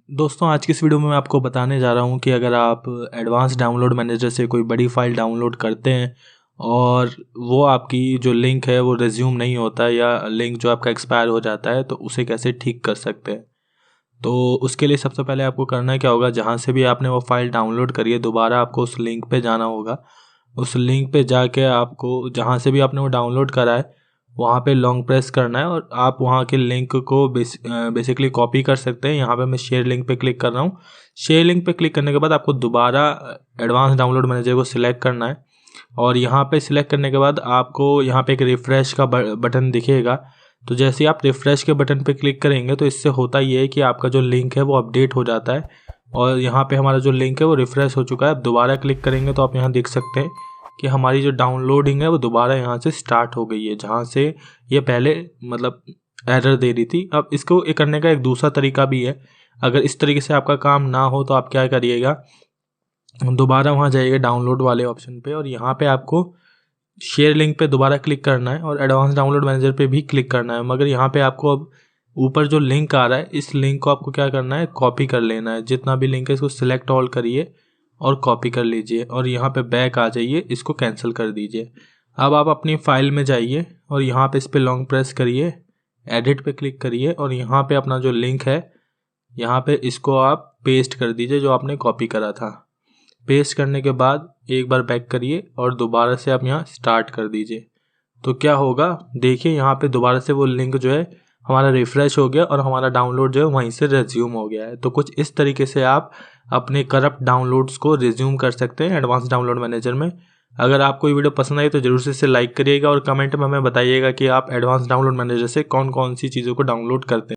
दोस्तों आज की इस वीडियो में मैं आपको बताने जा रहा हूँ कि अगर आप एडवांस डाउनलोड मैनेजर से कोई बड़ी फ़ाइल डाउनलोड करते हैं और वो आपकी जो लिंक है वो रिज्यूम नहीं होता है या लिंक जो आपका एक्सपायर हो जाता है, तो उसे कैसे ठीक कर सकते हैं। तो उसके लिए सबसे पहले आपको करना क्या होगा, जहाँ से भी आपने वो फ़ाइल डाउनलोड करी है दोबारा आपको उस लिंक पे जाना होगा। उस लिंक पे जाके आपको जहाँ से भी आपने वो डाउनलोड करा है वहाँ पे लॉन्ग प्रेस करना है और आप वहाँ के लिंक को बेसिकली कॉपी कर सकते हैं। यहाँ पे मैं शेयर लिंक पे क्लिक कर रहा हूँ। शेयर लिंक पे क्लिक करने के बाद आपको दोबारा एडवांस डाउनलोड मैनेजर को सिलेक्ट करना है और यहाँ पे सिलेक्ट करने के बाद आपको यहाँ पे एक रिफ़्रेश का बटन दिखेगा। तो जैसे ही आप रिफ़्रेश के बटन पे क्लिक करेंगे तो इससे होता ये है कि आपका जो लिंक है वो अपडेट हो जाता है और यहाँ पे हमारा जो लिंक है वो रिफ़्रेश हो चुका है। अब दोबारा क्लिक करेंगे तो आप यहाँ देख सकते हैं कि हमारी जो डाउनलोडिंग है वो दोबारा यहाँ से स्टार्ट हो गई है, जहाँ से ये पहले मतलब एरर दे रही थी। अब इसको करने का एक दूसरा तरीका भी है। अगर इस तरीके से आपका काम ना हो तो आप क्या करिएगा, दोबारा वहाँ जाइएगा डाउनलोड वाले ऑप्शन पे और यहाँ पे आपको शेयर लिंक पे दोबारा क्लिक करना है और एडवांस डाउनलोड मैनेजर पे भी क्लिक करना है। मगर यहाँ पे आपको अब ऊपर जो लिंक आ रहा है इस लिंक को आपको क्या करना है, कॉपी कर लेना है। जितना भी लिंक है इसको सिलेक्ट ऑल करिए और कॉपी कर लीजिए और यहाँ पे बैक आ जाइए, इसको कैंसिल कर दीजिए। अब आप अपनी फ़ाइल में जाइए और यहाँ पे इस पर लॉन्ग प्रेस करिए, एडिट पे क्लिक करिए और यहाँ पे अपना जो लिंक है यहाँ पे इसको आप पेस्ट कर दीजिए जो आपने कॉपी करा था। पेस्ट करने के बाद एक बार बैक करिए और दोबारा से आप यहाँ स्टार्ट कर दीजिए। तो क्या होगा देखिए, यहाँ पे दोबारा से वो लिंक जो है हमारा रिफ़्रेश हो गया और हमारा डाउनलोड जो है वहीं से रिज्यूम हो गया है। तो कुछ इस तरीके से आप अपने करप्ट डाउनलोड्स को रिज्यूम कर सकते हैं एडवांस डाउनलोड मैनेजर में। अगर आपको ये वीडियो पसंद आई तो ज़रूर से इसे लाइक करिएगा और कमेंट में हमें बताइएगा कि आप एडवांस डाउनलोड मैनेजर से कौन कौन सी चीज़ों को डाउनलोड करते हैं।